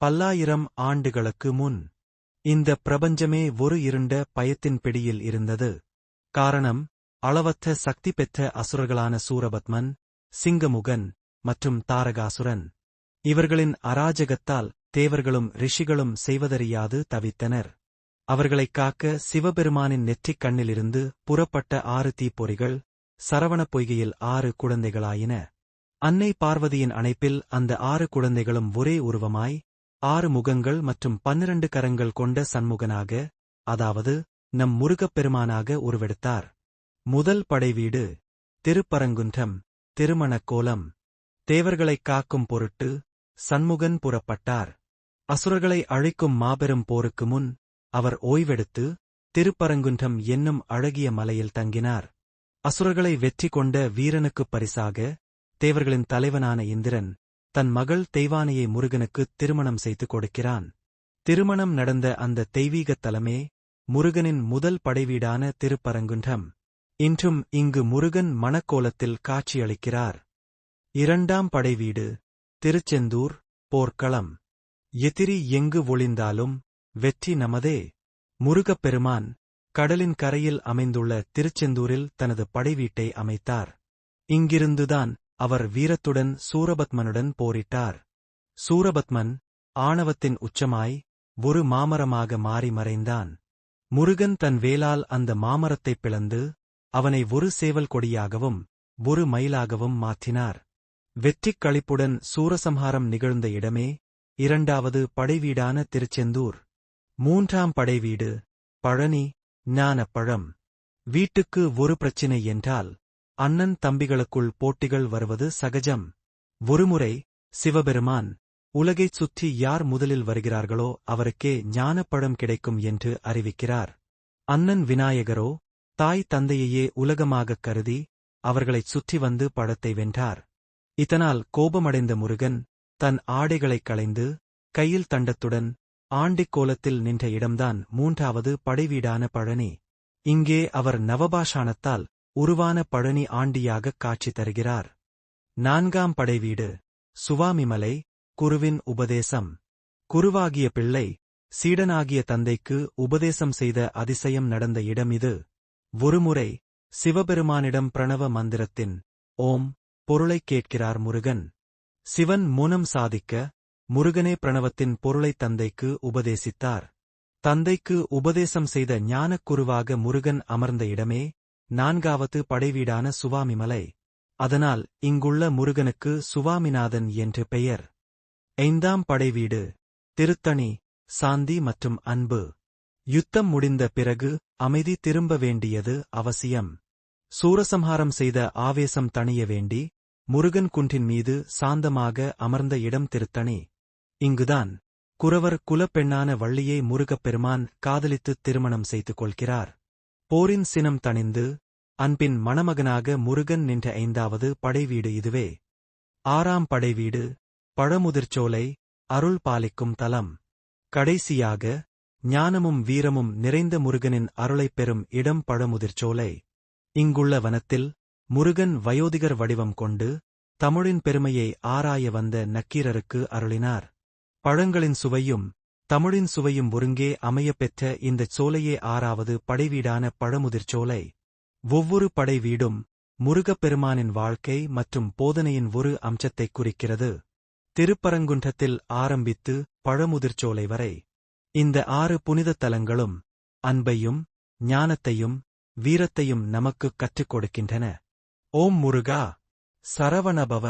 பல்லாயிரம் ஆண்டுகளுக்கு முன் இந்த பிரபஞ்சமே ஒரு இருண்ட பயத்தின் பிடியில் இருந்தது. காரணம், அளவற்ற சக்தி பெற்ற அசுரர்களான சூரபத்மன், சிங்கமுகன் மற்றும் தாரகாசுரன். இவர்களின் அராஜகத்தால் தேவர்களும் ரிஷிகளும் செய்வதறியாது தவித்தனர். அவர்களைக் காக்க சிவபெருமானின் நெற்றிக் கண்ணிலிருந்து புறப்பட்ட 6 தீப்பொறிகள் சரவணப் பொய்கையில் 6 குழந்தைகளாயின. அன்னை பார்வதியின் அணைப்பில் அந்த 6 குழந்தைகளும் ஒரே உருவமாய் 6 முகங்கள் மற்றும் 12 கரங்கள் கொண்ட சண்முகனாக, அதாவது நம் முருகப்பெருமானாக உருவெடுத்தார். முதல் படைவீடு திருப்பரங்குன்றம். திருமணக் கோலம். தேவர்களைக் காக்கும் பொருட்டு சண்முகன் புறப்பட்டார். அசுரர்களை அழிக்கும் மாபெரும் போருக்கு முன் அவர் ஓய்வெடுத்து திருப்பரங்குன்றம் என்னும் அழகிய மலையில் தங்கினார். அசுரர்களை வெற்றி கொண்ட வீரனுக்குப் பரிசாக தேவர்களின் தலைவனான இந்திரன் தன் மகள் தெய்வானையை முருகனுக்குத் திருமணம் செய்து கொடுக்கிறான். திருமணம் நடந்த அந்த தெய்வீகத் தலமே முருகனின் முதல் படைவீடான திருப்பரங்குன்றம். இன்றும் இங்கு முருகன் மணக்கோலத்தில் காட்சியளிக்கிறார். இரண்டாம் படைவீடு திருச்செந்தூர். போர்க்களம். எதிரி எங்கு ஒளிந்தாலும் வெற்றி நமதே. முருகப்பெருமான் கடலின் கரையில் அமைந்துள்ள திருச்செந்தூரில் தனது படைவீட்டை அமைத்தார். இங்கிருந்துதான் அவர் வீரத்துடன் சூரபத்மனுடன் போரிட்டார். சூரபத்மன் ஆணவத்தின் உச்சமாய் ஒரு மாமரமாக மாறி மறைந்தான். முருகன் தன் வேலால் அந்த மாமரத்தைப் பிளந்து அவனை ஒரு சேவல் கொடியாகவும் ஒரு மயிலாகவும் மாற்றினார். வெற்றிக் களிப்புடன் சூரசம்ஹாரம் நிகழ்ந்த இடமே இரண்டாவது படைவீடான திருச்செந்தூர். மூன்றாம் படைவீடு பழனி. ஞானப்பழம். வீட்டுக்கு ஒரு பிரச்சினை என்றால் அண்ணன் தம்பிகளுக்குள் போட்டிகள் வருவது சகஜம். ஒருமுறை சிவபெருமான் உலகைச் சுற்றி யார் முதலில் வருகிறார்களோ அவருக்கே ஞானப்பழம் கிடைக்கும் என்று அறிவிக்கிறார். அண்ணன் விநாயகரோ தாய் தந்தையையே உலகமாகக் கருதி அவர்களைச் சுற்றி வந்து பழத்தை வென்றார். இதனால் கோபமடைந்த முருகன் தன் ஆடைகளைக் களைந்து கையில் தண்டத்துடன் ஆண்டிக் கோலத்தில் நின்ற இடம்தான் மூன்றாவது படைவீடான பழனி. இங்கே அவர் நவபாஷாணத்தால் உருவான பழனி ஆண்டியாகக் காட்சி தருகிறார். நான்காம் படைவீடு சுவாமிமலை. குருவின் உபதேசம். குருவாகிய பிள்ளை சீடனாகிய தந்தைக்கு உபதேசம் செய்த அதிசயம் நடந்த இடம் இது. ஒருமுறை சிவபெருமானிடம் பிரணவ மந்திரத்தின் ஓம் பொருளைக் கேட்கிறார் முருகன். சிவன் மோனம் சாதிக்க முருகனே பிரணவத்தின் பொருளைத் தந்தைக்கு உபதேசித்தார். தந்தைக்கு உபதேசம் செய்த ஞானக் குருவாக முருகன் அமர்ந்த இடமே நான்காவது படைவீடான சுவாமிமலை. அதனால் இங்குள்ள முருகனுக்கு சுவாமிநாதன் என்று பெயர். ஐந்தாம் படைவீடு திருத்தணி. சாந்தி மற்றும் அன்பு. யுத்தம் முடிந்த பிறகு அமைதி திரும்ப வேண்டியது அவசியம். சூரசம்ஹாரம் செய்த ஆவேசம் தணிய வேண்டி முருகன் குன்றின் மீது சாந்தமாக அமர்ந்த இடம் திருத்தணி. இங்குதான் குரவர் குலப்பெண்ணான வள்ளியை முருகப்பெருமான் காதலித்துத் திருமணம் செய்து கொள்கிறார். போரின் சினம் தணிந்து அன்பின் மணமகனாக முருகன் நின்ற ஐந்தாவது படைவீடு இதுவே. ஆறாம் படைவீடு பழமுதிர்ச்சோலை. அருள் பாலிக்கும் தலம். கடைசியாக ஞானமும் வீரமும் நிறைந்த முருகனின் அருளைப் பெறும் இடம் பழமுதிர்ச்சோலை. இங்குள்ள வனத்தில் முருகன் வயோதிகர் வடிவம் கொண்டு தமிழின் பெருமையை ஆராய வந்த நக்கீரருக்கு அருளினார். பழங்களின் சுவையும் தமிழின் சுவையும் ஒருங்கே அமையப்பெற்ற இந்தச் சோலையே ஆறாவது படைவீடான பழமுதிர்ச்சோலை. ஒவ்வொரு படைவீடும் முருகப்பெருமானின் வாழ்க்கை மற்றும் போதனையின் ஒரு அம்சத்தைக் குறிக்கிறது. திருப்பரங்குன்றத்தில் ஆரம்பித்து பழமுதிர்ச்சோலை வரை இந்த 6 புனிதத் தலங்களும் அன்பையும் ஞானத்தையும் வீரத்தையும் நமக்குக் கற்றுக் கொடுக்கின்றன. ஓம் முருகா சரவணபவ.